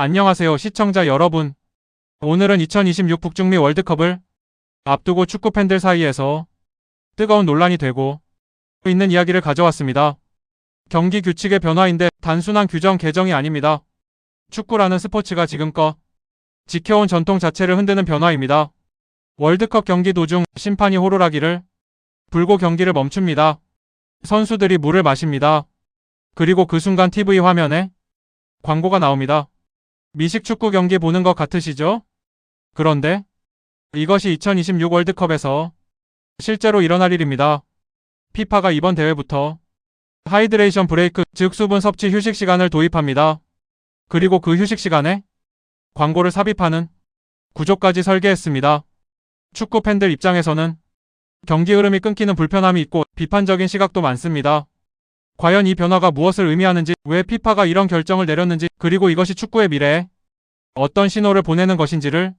안녕하세요 시청자 여러분. 오늘은 2026 북중미 월드컵을 앞두고 축구 팬들 사이에서 뜨거운 논란이 되고 있는 이야기를 가져왔습니다. 경기 규칙의 변화인데 단순한 규정 개정이 아닙니다. 축구라는 스포츠가 지금껏 지켜온 전통 자체를 흔드는 변화입니다. 월드컵 경기 도중 심판이 호루라기를 불고 경기를 멈춥니다. 선수들이 물을 마십니다. 그리고 그 순간 TV 화면에 광고가 나옵니다. 미식 축구 경기 보는 것 같으시죠? 그런데 이것이 2026 월드컵에서 실제로 일어날 일입니다. 피파가 이번 대회부터 하이드레이션 브레이크, 즉 수분 섭취 휴식 시간을 도입합니다. 그리고 그 휴식 시간에 광고를 삽입하는 구조까지 설계했습니다. 축구 팬들 입장에서는 경기 흐름이 끊기는 불편함이 있고 비판적인 시각도 많습니다. 과연 이 변화가 무엇을 의미하는지, 왜 피파가 이런 결정을 내렸는지, 그리고 이것이 축구의 미래에 어떤 신호를 보내는 것인지를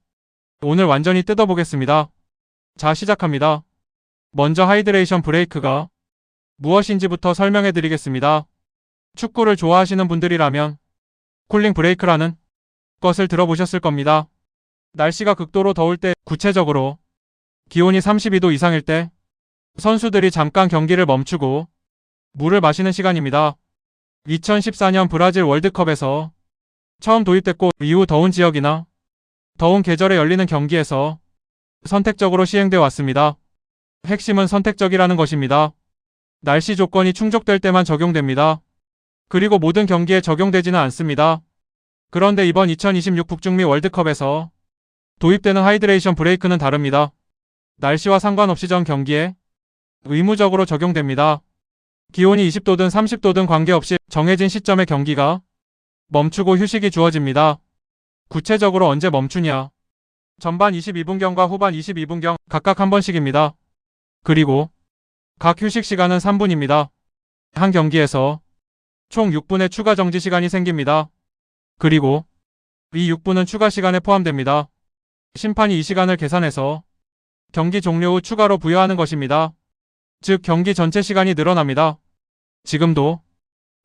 오늘 완전히 뜯어보겠습니다. 자, 시작합니다. 먼저 하이드레이션 브레이크가 무엇인지부터 설명해 드리겠습니다. 축구를 좋아하시는 분들이라면 쿨링 브레이크라는 것을 들어보셨을 겁니다. 날씨가 극도로 더울 때, 구체적으로 기온이 32도 이상일 때 선수들이 잠깐 경기를 멈추고 물을 마시는 시간입니다. 2014년 브라질 월드컵에서 처음 도입됐고 이후 더운 지역이나 더운 계절에 열리는 경기에서 선택적으로 시행되어 왔습니다. 핵심은 선택적이라는 것입니다. 날씨 조건이 충족될 때만 적용됩니다. 그리고 모든 경기에 적용되지는 않습니다. 그런데 이번 2026 북중미 월드컵에서 도입되는 하이드레이션 브레이크는 다릅니다. 날씨와 상관없이 전 경기에 의무적으로 적용됩니다. 기온이 20도든 30도든 관계없이 정해진 시점에 경기가 멈추고 휴식이 주어집니다. 구체적으로 언제 멈추냐? 전반 22분경과 후반 22분경 각각 한 번씩입니다. 그리고 각 휴식 시간은 3분입니다. 한 경기에서 총 6분의 추가 정지 시간이 생깁니다. 그리고 이 6분은 추가 시간에 포함됩니다. 심판이 이 시간을 계산해서 경기 종료 후 추가로 부여하는 것입니다. 즉 경기 전체 시간이 늘어납니다. 지금도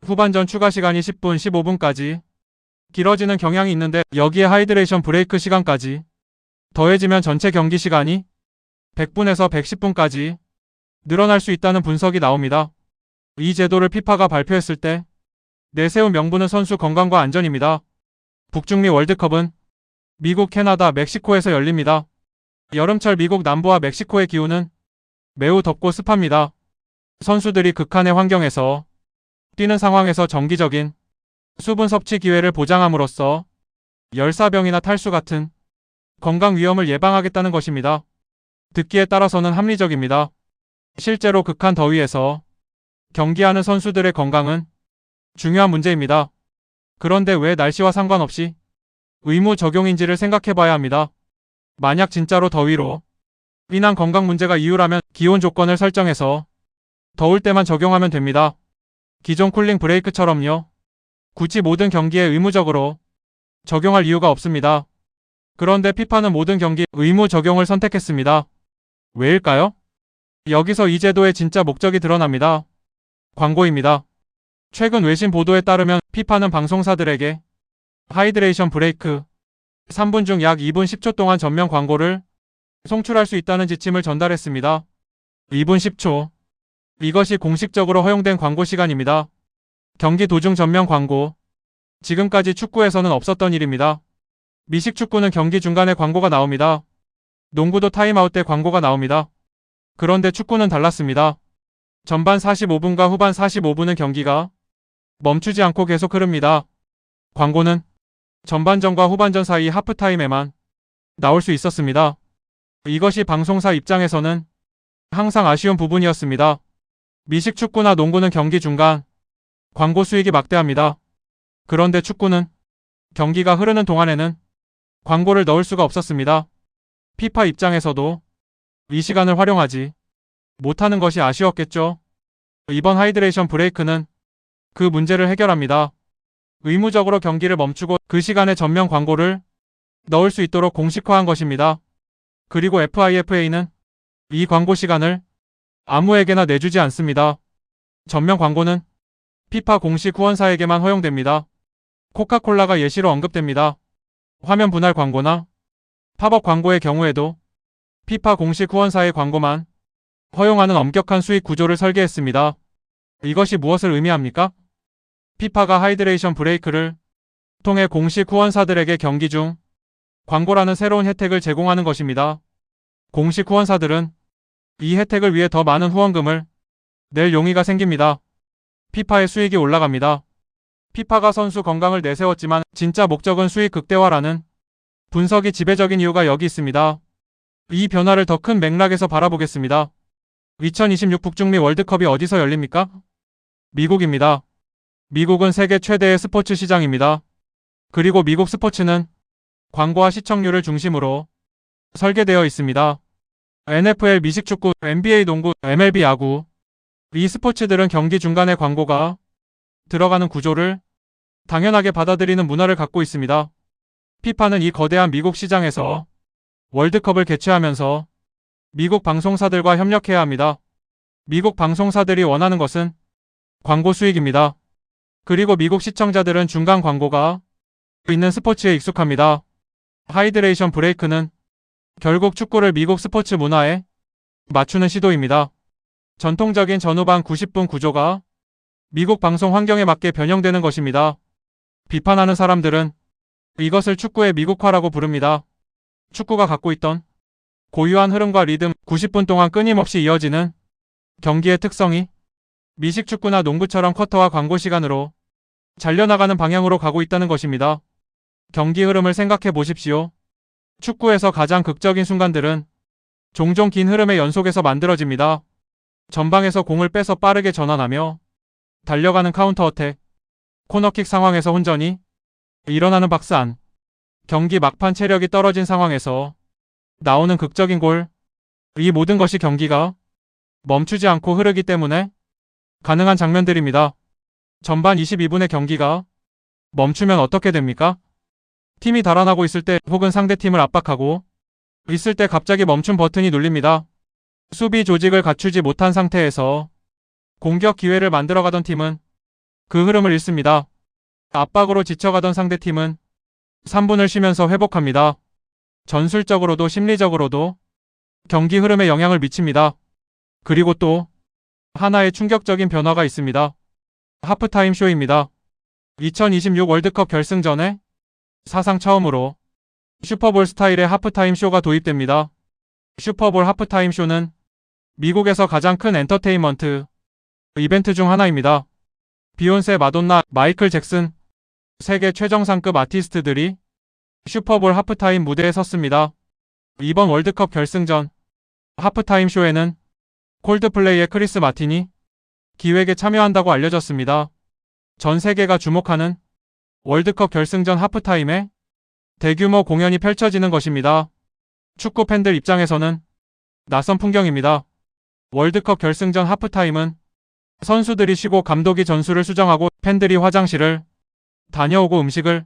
후반전 추가 시간이 10분, 15분까지 길어지는 경향이 있는데 여기에 하이드레이션 브레이크 시간까지 더해지면 전체 경기 시간이 100분에서 110분까지 늘어날 수 있다는 분석이 나옵니다. 이 제도를 피파가 발표했을 때 내세운 명분은 선수 건강과 안전입니다. 북중미 월드컵은 미국, 캐나다, 멕시코에서 열립니다. 여름철 미국 남부와 멕시코의 기후는 매우 덥고 습합니다. 선수들이 극한의 환경에서 뛰는 상황에서 정기적인 수분 섭취 기회를 보장함으로써 열사병이나 탈수 같은 건강 위험을 예방하겠다는 것입니다. 듣기에 따라서는 합리적입니다. 실제로 극한 더위에서 경기하는 선수들의 건강은 중요한 문제입니다. 그런데 왜 날씨와 상관없이 의무 적용인지를 생각해봐야 합니다. 만약 진짜로 더위로 인한 건강 문제가 이유라면 기온 조건을 설정해서 더울 때만 적용하면 됩니다. 기존 쿨링 브레이크처럼요. 굳이 모든 경기에 의무적으로 적용할 이유가 없습니다. 그런데 피파는 모든 경기 의무 적용을 선택했습니다. 왜일까요? 여기서 이 제도의 진짜 목적이 드러납니다. 광고입니다. 최근 외신 보도에 따르면 피파는 방송사들에게 하이드레이션 브레이크 3분 중 약 2분 10초 동안 전면 광고를 송출할 수 있다는 지침을 전달했습니다. 2분 10초. 이것이 공식적으로 허용된 광고 시간입니다. 경기 도중 전면 광고. 지금까지 축구에서는 없었던 일입니다. 미식 축구는 경기 중간에 광고가 나옵니다. 농구도 타임아웃 때 광고가 나옵니다. 그런데 축구는 달랐습니다. 전반 45분과 후반 45분은 경기가 멈추지 않고 계속 흐릅니다. 광고는 전반전과 후반전 사이 하프타임에만 나올 수 있었습니다. 이것이 방송사 입장에서는 항상 아쉬운 부분이었습니다. 미식 축구나 농구는 경기 중간 광고 수익이 막대합니다. 그런데 축구는 경기가 흐르는 동안에는 광고를 넣을 수가 없었습니다. 피파 입장에서도 이 시간을 활용하지 못하는 것이 아쉬웠겠죠. 이번 하이드레이션 브레이크는 그 문제를 해결합니다. 의무적으로 경기를 멈추고 그 시간에 전면 광고를 넣을 수 있도록 공식화한 것입니다. 그리고 FIFA는 이 광고 시간을 아무에게나 내주지 않습니다. 전면 광고는 피파 공식 후원사에게만 허용됩니다. 코카콜라가 예시로 언급됩니다. 화면 분할 광고나 팝업 광고의 경우에도 피파 공식 후원사의 광고만 허용하는 엄격한 수익 구조를 설계했습니다. 이것이 무엇을 의미합니까? 피파가 하이드레이션 브레이크를 통해 공식 후원사들에게 경기 중 광고라는 새로운 혜택을 제공하는 것입니다. 공식 후원사들은 이 혜택을 위해 더 많은 후원금을 낼 용의가 생깁니다. 피파의 수익이 올라갑니다. 피파가 선수 건강을 내세웠지만 진짜 목적은 수익 극대화라는 분석이 지배적인 이유가 여기 있습니다. 이 변화를 더 큰 맥락에서 바라보겠습니다. 2026 북중미 월드컵이 어디서 열립니까? 미국입니다. 미국은 세계 최대의 스포츠 시장입니다. 그리고 미국 스포츠는 광고와 시청률을 중심으로 설계되어 있습니다. NFL 미식축구, NBA 농구, MLB 야구, 이 스포츠들은 경기 중간에 광고가 들어가는 구조를 당연하게 받아들이는 문화를 갖고 있습니다. 피파는 이 거대한 미국 시장에서 월드컵을 개최하면서 미국 방송사들과 협력해야 합니다. 미국 방송사들이 원하는 것은 광고 수익입니다. 그리고 미국 시청자들은 중간 광고가 있는 스포츠에 익숙합니다. 하이드레이션 브레이크는 결국 축구를 미국 스포츠 문화에 맞추는 시도입니다. 전통적인 전후반 90분 구조가 미국 방송 환경에 맞게 변형되는 것입니다. 비판하는 사람들은 이것을 축구의 미국화라고 부릅니다. 축구가 갖고 있던 고유한 흐름과 리듬, 90분 동안 끊임없이 이어지는 경기의 특성이 미식축구나 농구처럼 쿼터와 광고 시간으로 잘려나가는 방향으로 가고 있다는 것입니다. 경기 흐름을 생각해 보십시오. 축구에서 가장 극적인 순간들은 종종 긴 흐름의 연속에서 만들어집니다. 전방에서 공을 빼서 빠르게 전환하며 달려가는 카운터 어택, 코너킥 상황에서 혼전이 일어나는 박스 안, 경기 막판 체력이 떨어진 상황에서 나오는 극적인 골, 이 모든 것이 경기가 멈추지 않고 흐르기 때문에 가능한 장면들입니다. 전반 22분의 경기가 멈추면 어떻게 됩니까? 팀이 달아나고 있을 때 혹은 상대팀을 압박하고 있을 때 갑자기 멈춤 버튼이 눌립니다. 수비 조직을 갖추지 못한 상태에서 공격 기회를 만들어가던 팀은 그 흐름을 잃습니다. 압박으로 지쳐가던 상대팀은 3분을 쉬면서 회복합니다. 전술적으로도 심리적으로도 경기 흐름에 영향을 미칩니다. 그리고 또 하나의 충격적인 변화가 있습니다. 하프타임 쇼입니다. 2026 월드컵 결승전에 사상 처음으로 슈퍼볼 스타일의 하프타임 쇼가 도입됩니다. 슈퍼볼 하프타임 쇼는 미국에서 가장 큰 엔터테인먼트 이벤트 중 하나입니다. 비욘세, 마돈나, 마이클 잭슨, 세계 최정상급 아티스트들이 슈퍼볼 하프타임 무대에 섰습니다. 이번 월드컵 결승전 하프타임 쇼에는 콜드플레이의 크리스 마틴이 기획에 참여한다고 알려졌습니다. 전 세계가 주목하는 월드컵 결승전 하프타임에 대규모 공연이 펼쳐지는 것입니다. 축구 팬들 입장에서는 낯선 풍경입니다. 월드컵 결승전 하프타임은 선수들이 쉬고 감독이 전술을 수정하고 팬들이 화장실을 다녀오고 음식을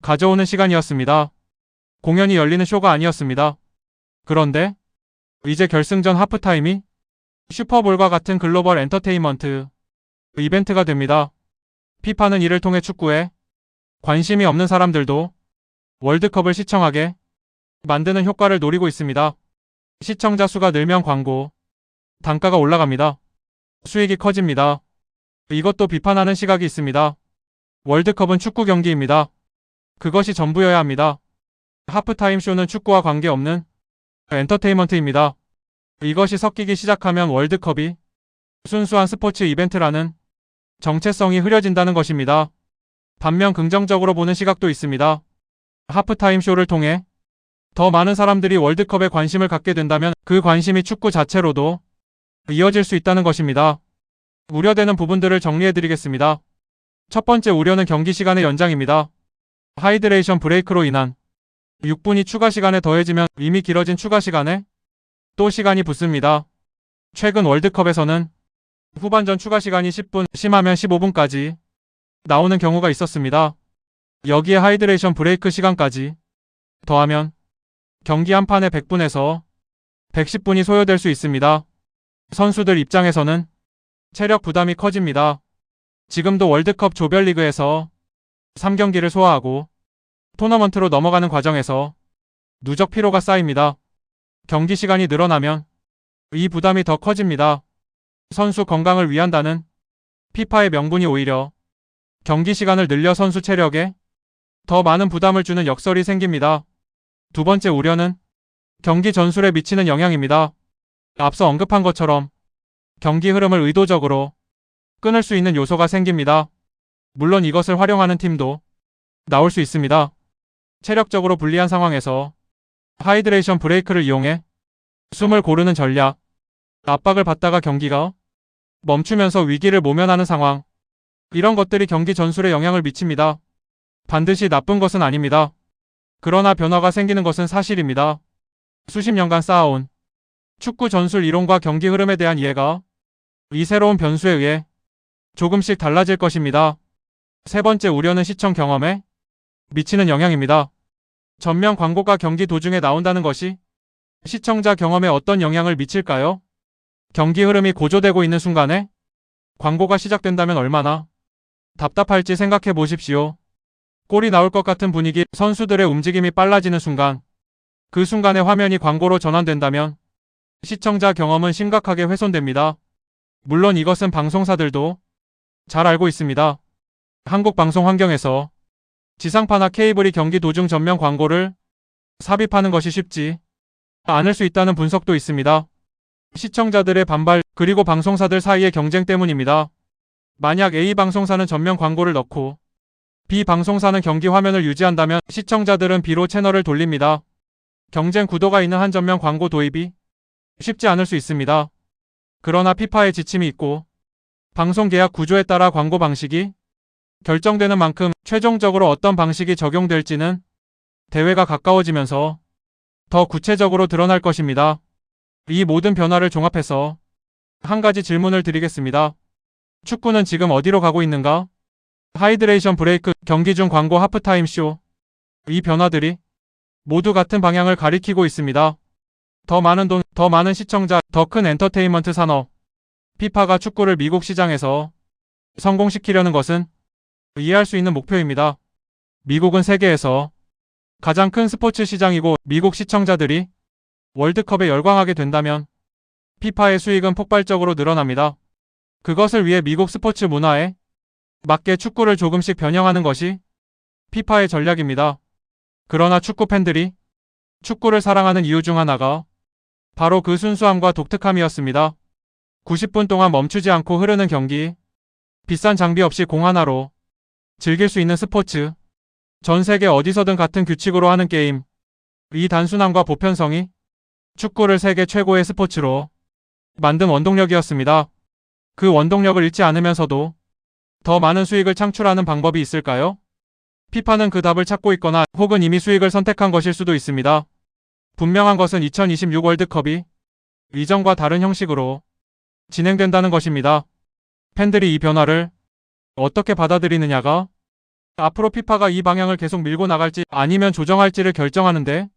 가져오는 시간이었습니다. 공연이 열리는 쇼가 아니었습니다. 그런데 이제 결승전 하프타임이 슈퍼볼과 같은 글로벌 엔터테인먼트 이벤트가 됩니다. 피파는 이를 통해 축구에 관심이 없는 사람들도 월드컵을 시청하게 만드는 효과를 노리고 있습니다. 시청자 수가 늘면 광고 단가가 올라갑니다. 수익이 커집니다. 이것도 비판하는 시각이 있습니다. 월드컵은 축구 경기입니다. 그것이 전부여야 합니다. 하프타임 쇼는 축구와 관계없는 엔터테인먼트입니다. 이것이 섞이기 시작하면 월드컵이 순수한 스포츠 이벤트라는 정체성이 흐려진다는 것입니다. 반면 긍정적으로 보는 시각도 있습니다. 하프타임 쇼를 통해 더 많은 사람들이 월드컵에 관심을 갖게 된다면 그 관심이 축구 자체로도 이어질 수 있다는 것입니다. 우려되는 부분들을 정리해드리겠습니다. 첫 번째 우려는 경기 시간의 연장입니다. 하이드레이션 브레이크로 인한 6분이 추가 시간에 더해지면 이미 길어진 추가 시간에 또 시간이 붙습니다. 최근 월드컵에서는 후반전 추가 시간이 10분, 심하면 15분까지 나오는 경우가 있었습니다. 여기에 하이드레이션 브레이크 시간까지 더하면 경기 한 판에 100분에서 110분이 소요될 수 있습니다. 선수들 입장에서는 체력 부담이 커집니다. 지금도 월드컵 조별리그에서 3경기를 소화하고 토너먼트로 넘어가는 과정에서 누적 피로가 쌓입니다. 경기 시간이 늘어나면 이 부담이 더 커집니다. 선수 건강을 위한다는 피파의 명분이 오히려 경기 시간을 늘려 선수 체력에 더 많은 부담을 주는 역설이 생깁니다. 두 번째 우려는 경기 전술에 미치는 영향입니다. 앞서 언급한 것처럼 경기 흐름을 의도적으로 끊을 수 있는 요소가 생깁니다. 물론 이것을 활용하는 팀도 나올 수 있습니다. 체력적으로 불리한 상황에서 하이드레이션 브레이크를 이용해 숨을 고르는 전략, 압박을 받다가 경기가 멈추면서 위기를 모면하는 상황, 이런 것들이 경기 전술에 영향을 미칩니다. 반드시 나쁜 것은 아닙니다. 그러나 변화가 생기는 것은 사실입니다. 수십 년간 쌓아온 축구 전술 이론과 경기 흐름에 대한 이해가 이 새로운 변수에 의해 조금씩 달라질 것입니다. 세 번째 우려는 시청 경험에 미치는 영향입니다. 전면 광고가 경기 도중에 나온다는 것이 시청자 경험에 어떤 영향을 미칠까요? 경기 흐름이 고조되고 있는 순간에 광고가 시작된다면 얼마나 답답할지 생각해 보십시오. 골이 나올 것 같은 분위기, 선수들의 움직임이 빨라지는 순간, 그 순간에 화면이 광고로 전환된다면 시청자 경험은 심각하게 훼손됩니다. 물론 이것은 방송사들도 잘 알고 있습니다. 한국 방송 환경에서 지상파나 케이블이 경기 도중 전면 광고를 삽입하는 것이 쉽지 않을 수 있다는 분석도 있습니다. 시청자들의 반발, 그리고 방송사들 사이의 경쟁 때문입니다. 만약 A 방송사는 전면 광고를 넣고 B 방송사는 경기 화면을 유지한다면 시청자들은 B로 채널을 돌립니다. 경쟁 구도가 있는 한 전면 광고 도입이 쉽지 않을 수 있습니다. 그러나 피파의 지침이 있고 방송 계약 구조에 따라 광고 방식이 결정되는 만큼 최종적으로 어떤 방식이 적용될지는 대회가 가까워지면서 더 구체적으로 드러날 것입니다. 이 모든 변화를 종합해서 한 가지 질문을 드리겠습니다. 축구는 지금 어디로 가고 있는가? 하이드레이션 브레이크, 경기 중 광고, 하프타임 쇼. 이 변화들이 모두 같은 방향을 가리키고 있습니다. 더 많은 돈, 더 많은 시청자, 더 큰 엔터테인먼트 산업. 피파가 축구를 미국 시장에서 성공시키려는 것은 이해할 수 있는 목표입니다. 미국은 세계에서 가장 큰 스포츠 시장이고 미국 시청자들이 월드컵에 열광하게 된다면 피파의 수익은 폭발적으로 늘어납니다. 그것을 위해 미국 스포츠 문화에 맞게 축구를 조금씩 변형하는 것이 피파의 전략입니다. 그러나 축구 팬들이 축구를 사랑하는 이유 중 하나가 바로 그 순수함과 독특함이었습니다. 90분 동안 멈추지 않고 흐르는 경기, 비싼 장비 없이 공 하나로 즐길 수 있는 스포츠, 전 세계 어디서든 같은 규칙으로 하는 게임, 이 단순함과 보편성이 축구를 세계 최고의 스포츠로 만든 원동력이었습니다. 그 원동력을 잃지 않으면서도 더 많은 수익을 창출하는 방법이 있을까요? 피파는 그 답을 찾고 있거나 혹은 이미 수익을 선택한 것일 수도 있습니다. 분명한 것은 2026 월드컵이 이전과 다른 형식으로 진행된다는 것입니다. 팬들이 이 변화를 어떻게 받아들이느냐가 앞으로 피파가 이 방향을 계속 밀고 나갈지 아니면 조정할지를 결정하는데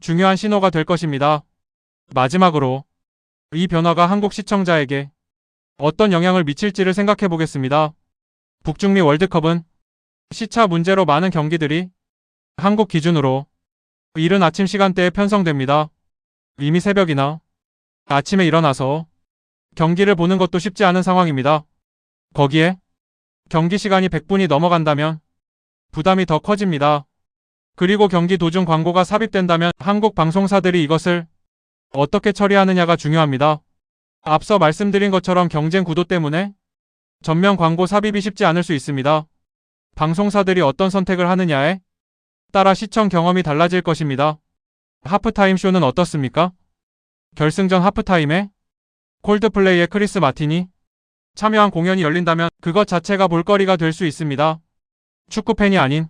중요한 신호가 될 것입니다. 마지막으로 이 변화가 한국 시청자에게 어떤 영향을 미칠지를 생각해 보겠습니다. 북중미 월드컵은 시차 문제로 많은 경기들이 한국 기준으로 이른 아침 시간대에 편성됩니다. 이미 새벽이나 아침에 일어나서 경기를 보는 것도 쉽지 않은 상황입니다. 거기에 경기 시간이 100분이 넘어간다면 부담이 더 커집니다. 그리고 경기 도중 광고가 삽입된다면 한국 방송사들이 이것을 어떻게 처리하느냐가 중요합니다. 앞서 말씀드린 것처럼 경쟁 구도 때문에 전면 광고 삽입이 쉽지 않을 수 있습니다. 방송사들이 어떤 선택을 하느냐에 따라 시청 경험이 달라질 것입니다. 하프타임 쇼는 어떻습니까? 결승전 하프타임에 콜드플레이의 크리스 마틴이 참여한 공연이 열린다면 그것 자체가 볼거리가 될 수 있습니다. 축구팬이 아닌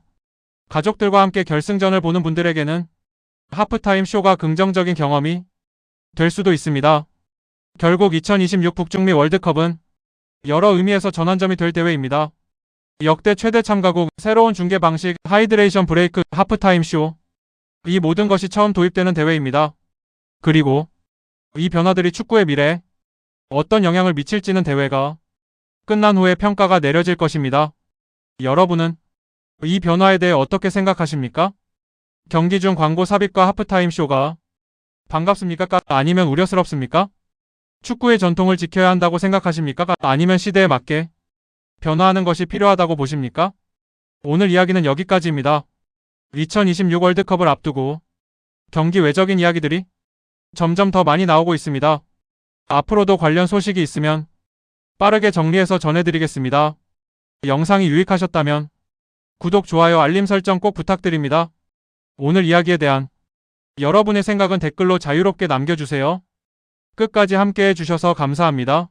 가족들과 함께 결승전을 보는 분들에게는 하프타임 쇼가 긍정적인 경험이 될 수도 있습니다. 결국 2026 북중미 월드컵은 여러 의미에서 전환점이 될 대회입니다. 역대 최대 참가국, 새로운 중계 방식, 하이드레이션 브레이크, 하프타임 쇼, 이 모든 것이 처음 도입되는 대회입니다. 그리고 이 변화들이 축구의 미래에 어떤 영향을 미칠지는 대회가 끝난 후에 평가가 내려질 것입니다. 여러분은 이 변화에 대해 어떻게 생각하십니까? 경기 중 광고 삽입과 하프타임 쇼가 반갑습니까? 아니면 우려스럽습니까? 축구의 전통을 지켜야 한다고 생각하십니까? 아니면 시대에 맞게 변화하는 것이 필요하다고 보십니까? 오늘 이야기는 여기까지입니다. 2026 월드컵을 앞두고 경기 외적인 이야기들이 점점 더 많이 나오고 있습니다. 앞으로도 관련 소식이 있으면 빠르게 정리해서 전해드리겠습니다. 영상이 유익하셨다면 구독, 좋아요, 알림 설정 꼭 부탁드립니다. 오늘 이야기에 대한 여러분의 생각은 댓글로 자유롭게 남겨주세요. 끝까지 함께 해주셔서 감사합니다.